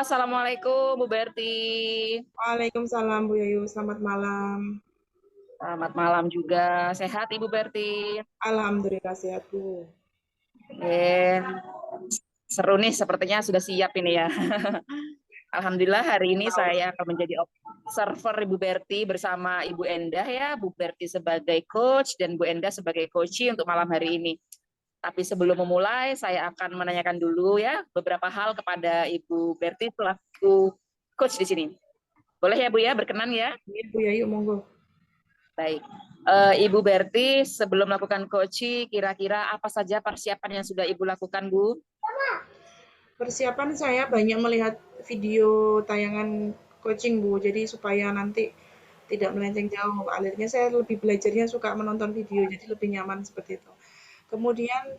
Assalamualaikum Bu Berti. Waalaikumsalam Bu Yayu, selamat malam. Selamat malam juga. Sehat Ibu Berti? Alhamdulillah sehat Bu. Eh, seru nih sepertinya sudah siap ini ya. Alhamdulillah hari ini Tahu. saya akan menjadi observer Ibu Berti bersama Ibu Endah ya. Bu Berti sebagai coach dan Bu Endah sebagai coachee untuk malam hari ini. Tapi sebelum memulai, saya akan menanyakan dulu ya beberapa hal kepada Ibu Berti selaku coach di sini. Boleh ya Bu ya, berkenan ya? Ini Bu Yayu monggo. Baik. Ibu Berti, sebelum melakukan coaching, kira-kira apa saja persiapan yang sudah Ibu lakukan, Bu? Persiapan saya banyak melihat video tayangan coaching Bu, jadi supaya nanti tidak melenceng jauh. Akhirnya saya lebih belajarnya suka menonton video, jadi lebih nyaman seperti itu. Kemudian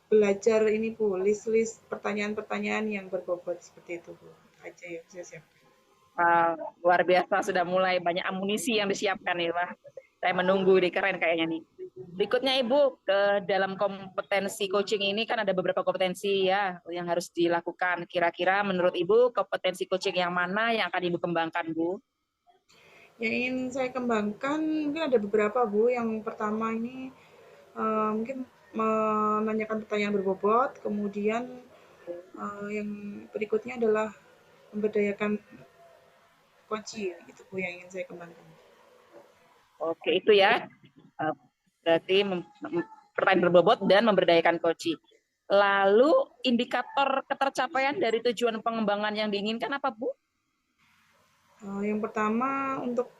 belajar ini Bu, list-list pertanyaan-pertanyaan yang berbobot seperti itu Bu. Aja ya, saya siap. Luar biasa, sudah mulai banyak amunisi yang disiapkan ya, Pak. Saya menunggu di keren kayaknya nih. Berikutnya Ibu, ke dalam kompetensi coaching ini kan ada beberapa kompetensi ya yang harus dilakukan. Kira-kira menurut Ibu kompetensi coaching yang mana yang akan Ibu kembangkan, Bu? Yang ingin saya kembangkan mungkin ada beberapa Bu. Yang pertama ini mungkin menanyakan pertanyaan berbobot, kemudian yang berikutnya adalah memberdayakan koci, itu Bu yang ingin saya kembangkan. Oke, itu ya. Eh, Berarti pertanyaan berbobot dan memberdayakan coaching. Lalu indikator ketercapaian dari tujuan pengembangan yang diinginkan apa, Bu? Yang pertama untuk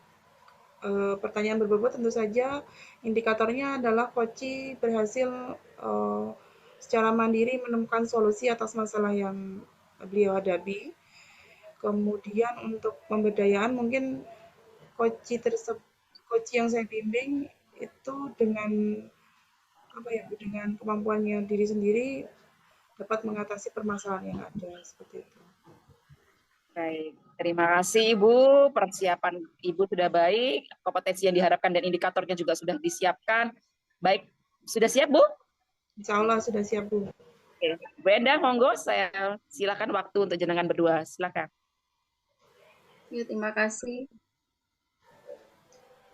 pertanyaan berbobot tentu saja indikatornya adalah koci berhasil eh, secara mandiri menemukan solusi atas masalah yang beliau hadapi. Kemudian untuk pemberdayaan mungkin koci tersebut koci yang saya bimbing itu dengan apa ya dengan kemampuannya diri sendiri dapat mengatasi permasalahan yang ada seperti itu. Baik, terima kasih Ibu. Persiapan Ibu sudah baik, kompetensi yang diharapkan dan indikatornya juga sudah disiapkan. Baik, sudah siap Bu? Insya Allah sudah siap Bu. Oke. Bu Endah, monggo saya silakan waktu untuk jenengan berdua. Silakan. Ya, terima kasih.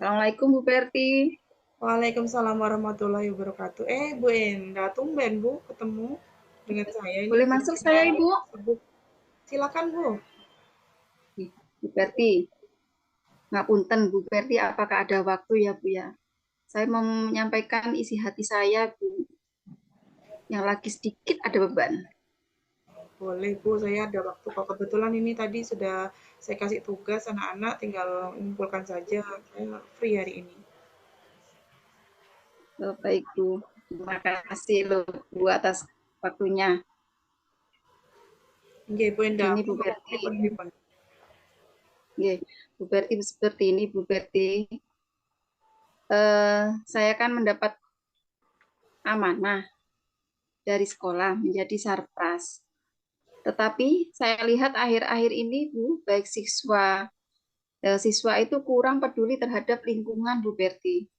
Assalamualaikum Bu Perti. Waalaikumsalam warahmatullahi wabarakatuh. Bu Endah, tumben Bu ketemu dengan saya ini Boleh di masuk saya seminar Ibu? tersebut. Silakan Bu. Bu Perti, ngapunten Bu Perti, apakah ada waktu ya Bu ya? Saya mau menyampaikan isi hati saya Bu, yang lagi sedikit ada beban. Boleh Bu, saya ada waktu. Kalau kebetulan ini tadi sudah saya kasih tugas anak-anak, tinggal mengumpulkan saja. Saya free hari ini. Baik Bu, terima kasih loh Bu atas waktunya. Oke, Bu Endah, Gini Bu Perti, pripun. Bu Perti seperti ini Bu Perti. Saya kan mendapat amanah dari sekolah menjadi sarpras. Tetapi saya lihat akhir-akhir ini Bu, baik siswa itu kurang peduli terhadap lingkungan Bu Berti.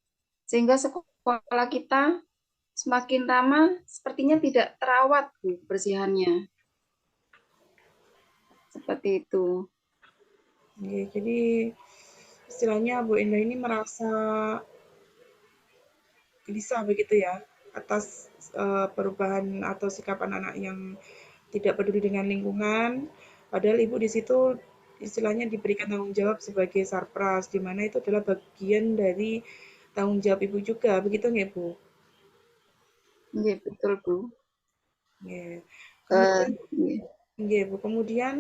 Sehingga sekolah kita semakin lama sepertinya tidak terawat Bu kebersihannya. Seperti itu. Oke, jadi istilahnya Bu Endah ini merasa gelisah begitu ya atas perubahan atau sikap anak-anak yang tidak peduli dengan lingkungan. Padahal ibu di situ istilahnya diberikan tanggung jawab sebagai sarpras, di mana itu adalah bagian dari tanggung jawab ibu juga, begitu nggak Bu? Iya, betul Bu. Ya. Uh, Kemudian, ya Bu, kemudian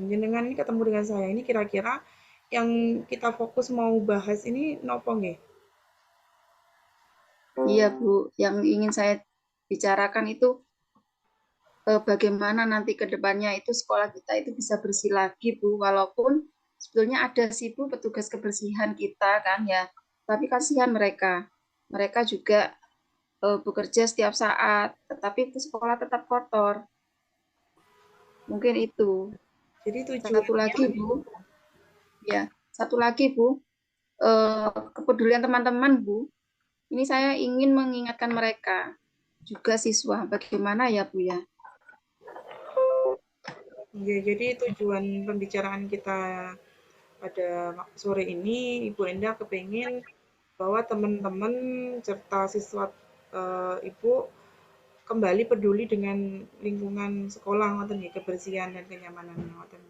jenengan ini ketemu dengan saya ini kira-kira yang kita fokus mau bahas ini nopo nggih? iya Bu, yang ingin saya bicarakan itu bagaimana nanti ke depannya itu sekolah kita itu bisa bersih lagi Bu, walaupun sebetulnya ada sih Bu petugas kebersihan kita kan ya, tapi kasihan mereka. Mereka juga bekerja setiap saat, tetapi itu sekolah tetap kotor. Mungkin itu. Jadi Satu tujuannya lagi Bu, ya, satu lagi Bu, kepedulian teman-teman Bu. Ini saya ingin mengingatkan mereka juga siswa bagaimana ya Bu ya. Oke, jadi tujuan pembicaraan kita pada sore ini, Ibu Enda kepingin bahwa teman-teman serta siswa Ibu kembali peduli dengan lingkungan sekolah, ngoten nggih, kebersihan dan kenyamanan ngoten.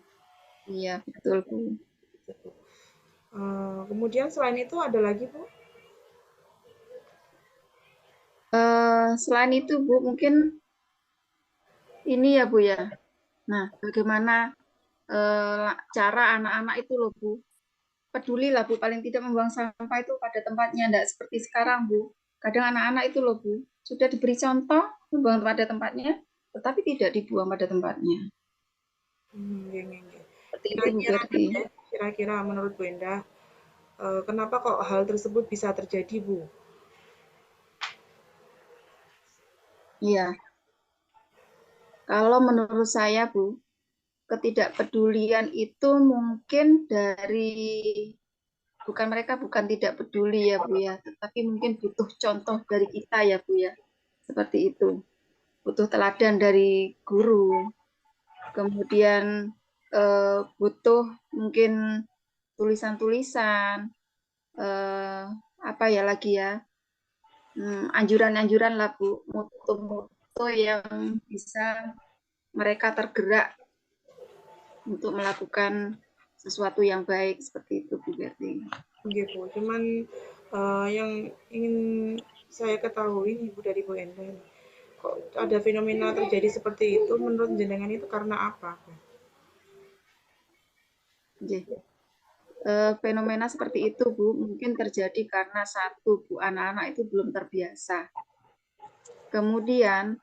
Iya, betul, Bu. Kemudian selain itu ada lagi, Bu? Selain itu, Bu, mungkin ini ya, Bu ya. Nah, bagaimana cara anak-anak itu loh, Bu. Peduli lah, Bu, paling tidak membuang sampah itu pada tempatnya, enggak seperti sekarang, Bu. Kadang anak-anak itu loh, Bu, sudah diberi contoh membuang pada tempatnya, tetapi tidak dibuang pada tempatnya. Nggih, nggih, nggih. Seperti itu, Bu Kira-kira Berti. nih ya, kira-kira menurut Bu Enda, kenapa kok hal tersebut bisa terjadi, Bu? Iya, kalau menurut saya, Bu, ketidakpedulian itu mungkin dari bukan tidak peduli ya Bu ya, tetapi mungkin butuh contoh dari kita ya Bu ya. Seperti itu. Butuh teladan dari guru. Kemudian butuh mungkin tulisan-tulisan, apa ya lagi ya, anjuran-anjuran lah Bu, moto-moto yang bisa mereka tergerak untuk melakukan sesuatu yang baik seperti itu Bu Berti. Nggih, Bu. Cuman yang ingin saya ketahui nih, Bu, dari Bu Enda, kok ada fenomena terjadi seperti itu menurut jenengan itu karena apa, Bu? Oke. Fenomena seperti itu Bu mungkin terjadi karena satu Bu, anak-anak itu belum terbiasa. Kemudian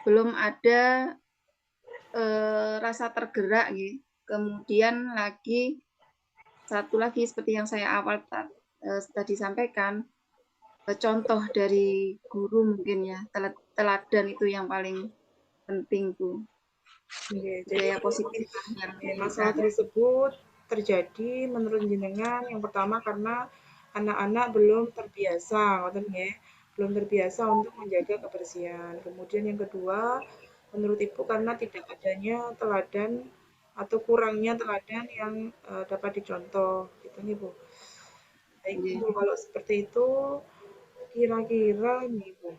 belum ada rasa tergerak gitu. Kemudian lagi satu lagi seperti yang saya awal tadi sampaikan, contoh dari guru mungkin ya, teladan itu yang paling penting Bu. Oke, jadi Budaya positif yang masalah tersebut terjadi menurut jenengan yang pertama karena anak-anak belum terbiasa, ngoten nggih, belum terbiasa untuk menjaga kebersihan. Kemudian yang kedua, menurut Ibu karena tidak adanya teladan atau kurangnya teladan yang dapat dicontoh, gitu nih Bu. Baik Bu, kalau seperti itu kira-kira nih Bu,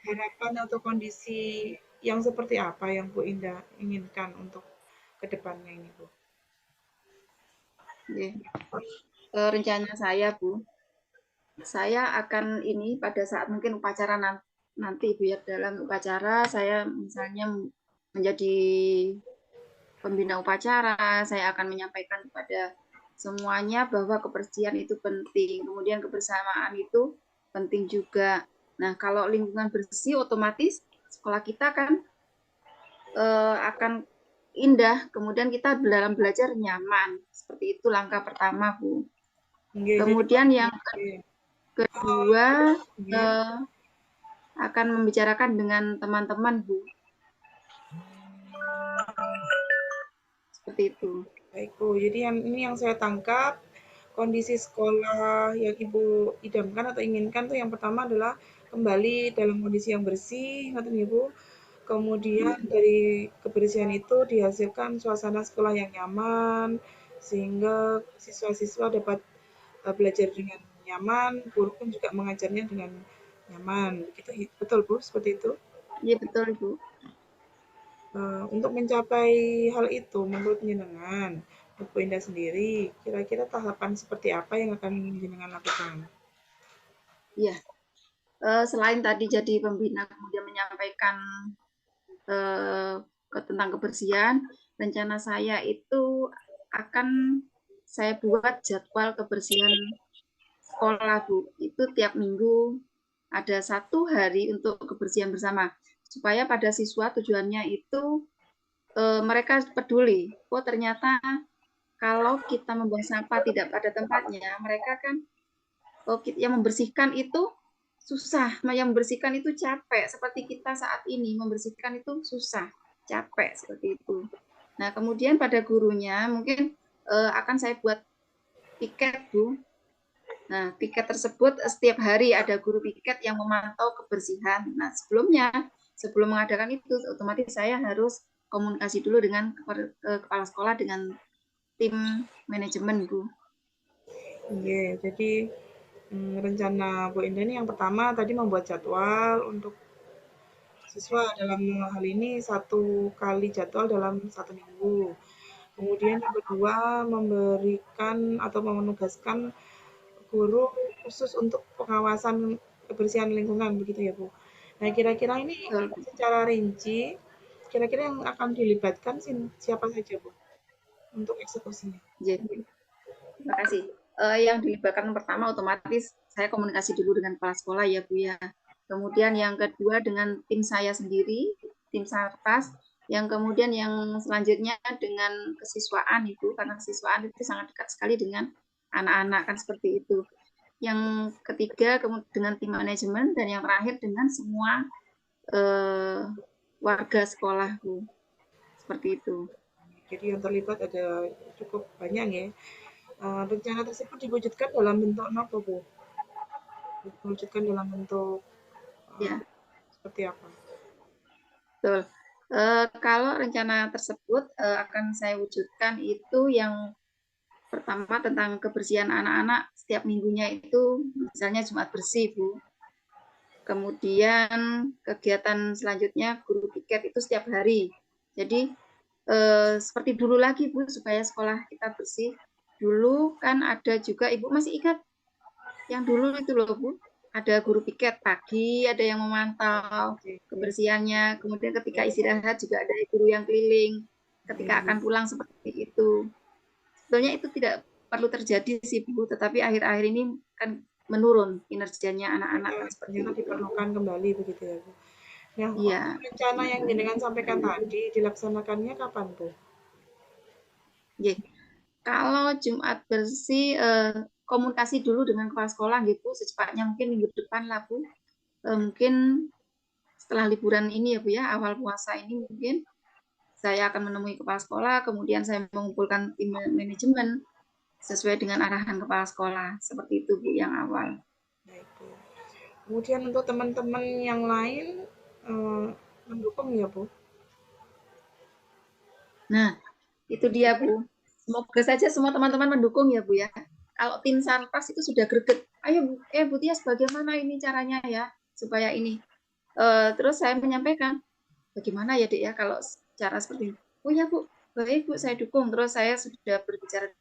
harapan atau kondisi yang seperti apa yang Bu Indah inginkan untuk ke depannya ini, Bu? rencana saya Bu, saya akan ini pada saat mungkin upacara nanti Bu ya, dalam upacara saya misalnya menjadi pembina upacara, saya akan menyampaikan kepada semuanya bahwa kebersihan itu penting, kemudian kebersamaan itu penting juga. Nah, kalau lingkungan bersih otomatis sekolah kita kan akan indah, kemudian kita dalam belajar nyaman. Seperti itu langkah pertama, Bu. Nggih, jadi Kemudian yang nggih. kedua Nggih. akan membicarakan dengan teman-teman, Bu. Seperti itu. Baik, Bu. Jadi ini yang saya tangkap kondisi sekolah yang Ibu idamkan atau inginkan tuh yang pertama adalah kembali dalam kondisi yang bersih, ngoten nggih, Bu. Kemudian dari kebersihan itu dihasilkan suasana sekolah yang nyaman sehingga siswa-siswa dapat belajar dengan nyaman, guru pun juga mengajarnya dengan nyaman. Begitu, betul Bu, seperti itu. Iya, betul, Bu. Untuk mencapai hal itu, menurut jenengan, menurut Bu Indah sendiri, kira-kira tahapan seperti apa yang akan jenengan lakukan? Iya. Selain tadi jadi pembina kemudian menyampaikan tentang kebersihan, rencana saya itu akan saya buat jadwal kebersihan sekolah, Bu. Itu tiap minggu ada 1 hari untuk kebersihan bersama. Supaya pada siswa tujuannya itu mereka peduli. Oh, ternyata kalau kita membuang sampah tidak pada tempatnya, mereka kan yang membersihkan itu susah, yang membersihkan itu capek. Seperti kita saat ini membersihkan itu susah, capek seperti itu. Nah, kemudian pada gurunya mungkin akan saya buat piket, Bu. Nah, piket tersebut setiap hari ada guru piket yang memantau kebersihan. Nah, sebelumnya sebelum mengadakan itu otomatis saya harus komunikasi dulu dengan kepala sekolah dengan tim manajemen, Bu. Iya, jadi rencana Bu Indah ini yang pertama tadi membuat jadwal untuk siswa dalam hal ini 1 kali jadwal dalam 1 minggu. Kemudian yang kedua memberikan atau menugaskan guru khusus untuk pengawasan kebersihan lingkungan begitu ya Bu. Nah kira-kira ini Betul. secara rinci, kira-kira yang akan dilibatkan siapa saja Bu untuk eksekusinya? Jadi, terima kasih. Yang dilibatkan pertama otomatis saya komunikasi dulu dengan kepala sekolah ya Bu ya. Kemudian yang kedua dengan tim saya sendiri, tim Sarpas. Yang kemudian yang selanjutnya dengan kesiswaan Ibu, karena kesiswaan itu sangat dekat sekali dengan anak-anak kan seperti itu. Yang ketiga dengan tim manajemen dan yang terakhir dengan semua warga sekolah Bu. Seperti itu. Jadi yang terlibat ada cukup banyak ya. Rencana tersebut diwujudkan dalam bentuk apa Bu? Diwujudkan dalam bentuk Ya. seperti apa? Betul. Kalau rencana tersebut akan saya wujudkan itu yang pertama tentang kebersihan anak-anak setiap minggunya itu misalnya Jumat bersih, Bu. Kemudian kegiatan selanjutnya guru piket itu setiap hari. Jadi seperti dulu lagi, Bu, supaya sekolah kita bersih. Dulu kan ada juga, Ibu masih ingat yang dulu itu loh, Bu? Ada guru piket pagi, ada yang memantau kebersihannya. Kemudian ketika istirahat juga ada guru yang keliling. Ketika akan pulang seperti itu. Sebetulnya itu tidak perlu terjadi sih, Bu. Tetapi akhir-akhir ini kan menurun kinerjanya anak-anak kan seperti itu. Diperlukan kembali begitu ya, Bu. Nah, Iya. rencana yang jenengan sampaikan tadi dilaksanakannya kapan, Bu? Oke. Kalau Jumat bersih komunikasi dulu dengan kepala sekolah gitu secepatnya mungkin minggu depan lah Bu. Mungkin setelah liburan ini ya Bu ya, awal puasa ini mungkin saya akan menemui kepala sekolah, kemudian saya mengumpulkan tim manajemen sesuai dengan arahan kepala sekolah. Seperti itu Bu yang awal. Baik, Bu. Kemudian untuk teman-teman yang lain mendukung ya, Bu? Nah, itu dia Bu. Semoga saja semua teman-teman mendukung ya Bu ya. Kalau tim Sarpas itu sudah greget, ayo Bu Tias bagaimana ini caranya ya supaya ini. Terus saya menyampaikan, bagaimana ya Dek ya kalau cara seperti ini. Oh ya Bu, baik Bu saya dukung. Terus saya sudah berbicara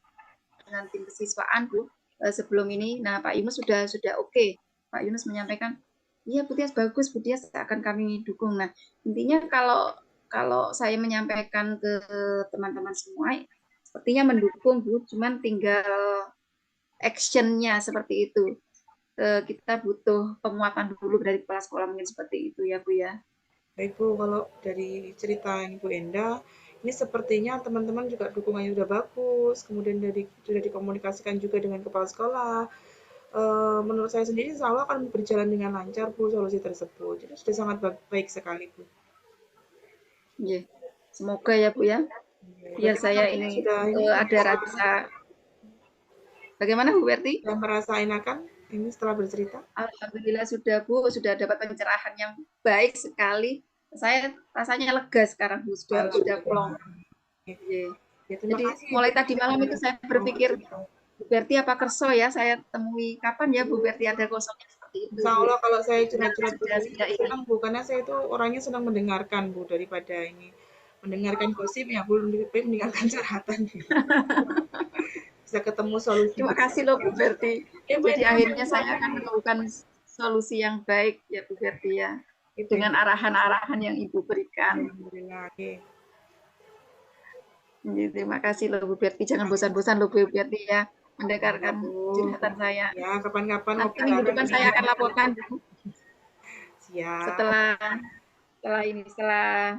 dengan tim kesiswaan Bu sebelum ini. Nah Pak Yunus sudah oke. Pak Yunus menyampaikan, iya Bu Tias bagus, Bu Tias akan kami dukung. Nah intinya kalau saya menyampaikan ke teman-teman semua, sepertinya mendukung Bu, cuman tinggal action-nya seperti itu. Kita butuh penguatan dulu dari kepala sekolah mungkin seperti itu ya Bu ya. Baik Bu, kalau dari cerita Ibu Enda, ini sepertinya teman-teman juga dukungannya sudah bagus, kemudian sudah dikomunikasikan juga dengan kepala sekolah. Menurut saya sendiri insya Allah akan berjalan dengan lancar Bu solusi tersebut. Jadi sudah sangat baik sekali Bu. Yeah. Semoga ya Bu ya. Biar saya ini ada rasa. Bagaimana Bu Berti? Sudah merasa enakan ini setelah bercerita? Alhamdulillah sudah Bu, sudah dapat pencerahan yang baik sekali. Saya rasanya lega sekarang Bu, sudah plong. Yeah. Ya, jadi mulai tadi malam itu saya berpikir Bu Berti apa kerso ya saya temui kapan ya Bu Berti ada kosongnya seperti itu. Insya Allah kalau saya curhat-curhat senang Bu, karena saya itu orangnya senang mendengarkan Bu daripada ini mendengarkan gosip ya Bu, lebih baik mendengarkan curhatan. Bisa ketemu solusi. Terima kasih loh Bu Berti. Jadi akhirnya saya akan menemukan solusi yang baik ya Bu Berti ya. Dengan arahan-arahan yang Ibu berikan. Alhamdulillah. Terima kasih loh Bu Berti. Jangan bosan-bosan loh Bu Berti ya mendengarkan curhatan saya. Ya, kapan-kapan nanti minggu depan saya akan laporkan Bu. Siap. Setelah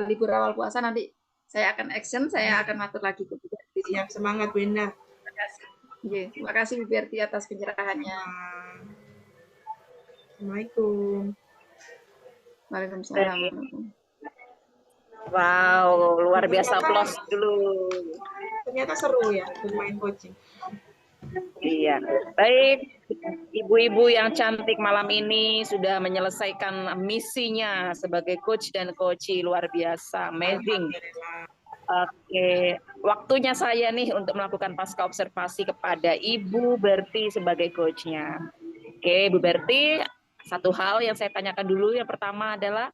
libur awal puasa nanti saya akan action, saya akan matur lagi ke Bu Berti. Siap, semangat Bu Indah. Terima kasih. Terima kasih Bu Berti atas pencerahannya. Assalamualaikum. Waalaikumsalam. Wow, luar biasa plus dulu. Ternyata seru ya bermain coaching. Iya, baik. Ibu-ibu yang cantik malam ini sudah menyelesaikan misinya sebagai coach dan coachee, luar biasa, amazing. Alhamdulillah. Oke, waktunya saya nih untuk melakukan pasca observasi kepada Ibu Berti sebagai coachnya. Oke, Ibu Berti, satu hal yang saya tanyakan dulu, yang pertama adalah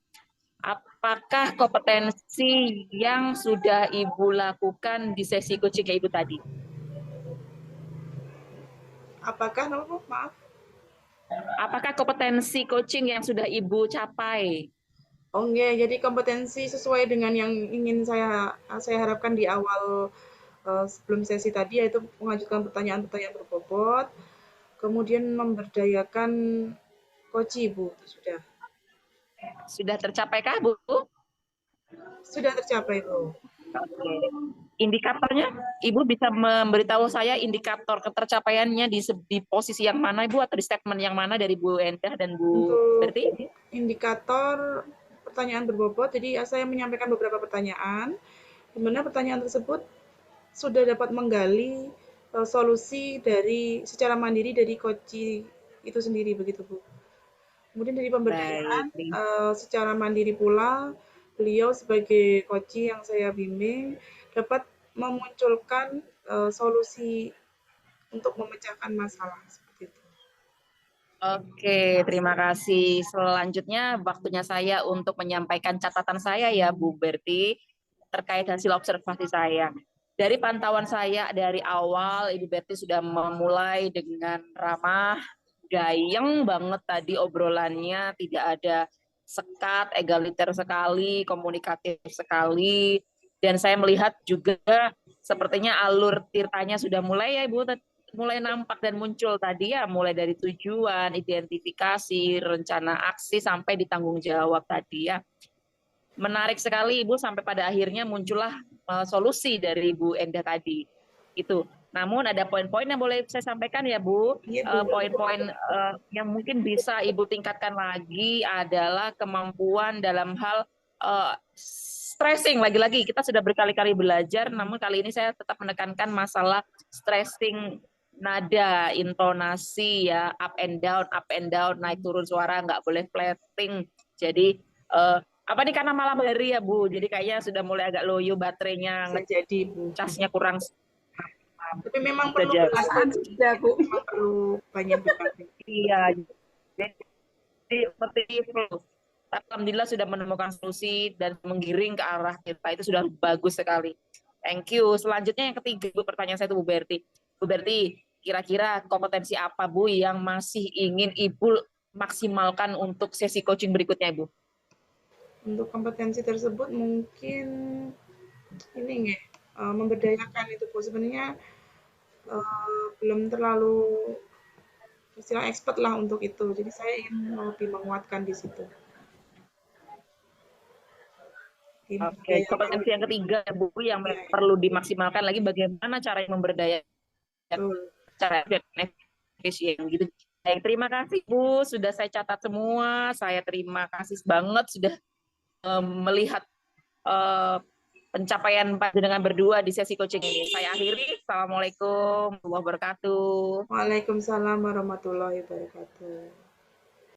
apakah kompetensi yang sudah Ibu lakukan di sesi coaching Ibu tadi? Apakah nama Bu? Maaf. Apakah kompetensi coaching yang sudah Ibu capai? Oh enggak, jadi kompetensi sesuai dengan yang ingin saya harapkan di awal sebelum sesi tadi, yaitu mengajukan pertanyaan-pertanyaan berbobot, kemudian memberdayakan coach Bu, itu sudah. Sudah tercapaikah, Bu? Sudah tercapai Bu. Oke. Indikatornya, Ibu bisa memberitahu saya indikator ketercapaiannya di posisi yang mana, Ibu, atau di statement yang mana dari Bu Endah dan Bu Untuk Berti? indikator pertanyaan berbobot, jadi saya menyampaikan beberapa pertanyaan, di mana pertanyaan tersebut sudah dapat menggali solusi secara mandiri dari coach itu sendiri, begitu Bu. Kemudian dari pemberdayaan Baik. secara mandiri pula, beliau sebagai coach yang saya bimbing dapat memunculkan solusi untuk memecahkan masalah seperti itu. Oke, terima kasih. Selanjutnya waktunya saya untuk menyampaikan catatan saya ya, Bu Berti, terkait hasil observasi saya. Dari pantauan saya dari awal, Ibu Berti sudah memulai dengan ramah, gayeng banget tadi obrolannya, tidak ada sekat, egaliter sekali, komunikatif sekali. Dan saya melihat juga sepertinya alur tirtanya sudah mulai ya Ibu, mulai nampak dan muncul tadi ya, mulai dari tujuan, identifikasi, rencana aksi, sampai di tanggung jawab tadi ya. Menarik sekali Ibu, sampai pada akhirnya muncullah solusi dari Ibu Endah tadi. Itu. Namun ada poin-poin yang boleh saya sampaikan ya Bu. Iya, Bu. Poin-poin yang mungkin bisa Ibu tingkatkan lagi adalah kemampuan dalam hal stressing. Lagi-lagi kita sudah berkali-kali belajar, namun kali ini saya tetap menekankan masalah stressing nada, intonasi ya, up and down, naik turun suara, nggak boleh flatting. Jadi apa nih, karena malam hari ya Bu, jadi kayaknya sudah mulai agak loyo baterainya, Bisa jadi Bu. ngecasnya kurang. Tapi memang Bisa perlu jadi. Perasaan sudah, Bu. memang perlu banyak dipakai. Iya, jadi seperti itu. Alhamdulillah sudah menemukan solusi dan menggiring ke arah kita, itu sudah bagus sekali. Thank you. Selanjutnya yang ketiga, Bu, pertanyaan saya itu Bu Berti. Bu Berti, kira-kira kompetensi apa Bu yang masih ingin Ibu maksimalkan untuk sesi coaching berikutnya, Ibu? Untuk kompetensi tersebut mungkin ini nggak, memberdayakan itu Bu. Sebenarnya belum terlalu istilah expert lah untuk itu. Jadi saya ingin lebih menguatkan di situ. Oke, kompetensi yang ketiga Bu yang perlu dimaksimalkan lagi, bagaimana cara memberdayakan cara efisien gitu. Baik, terima kasih Bu, sudah saya catat semua. Saya terima kasih banget sudah melihat pencapaian dengan berdua di sesi coaching ini. Saya akhiri. Assalamualaikum warahmatullahi wabarakatuh. Waalaikumsalam warahmatullahi wabarakatuh.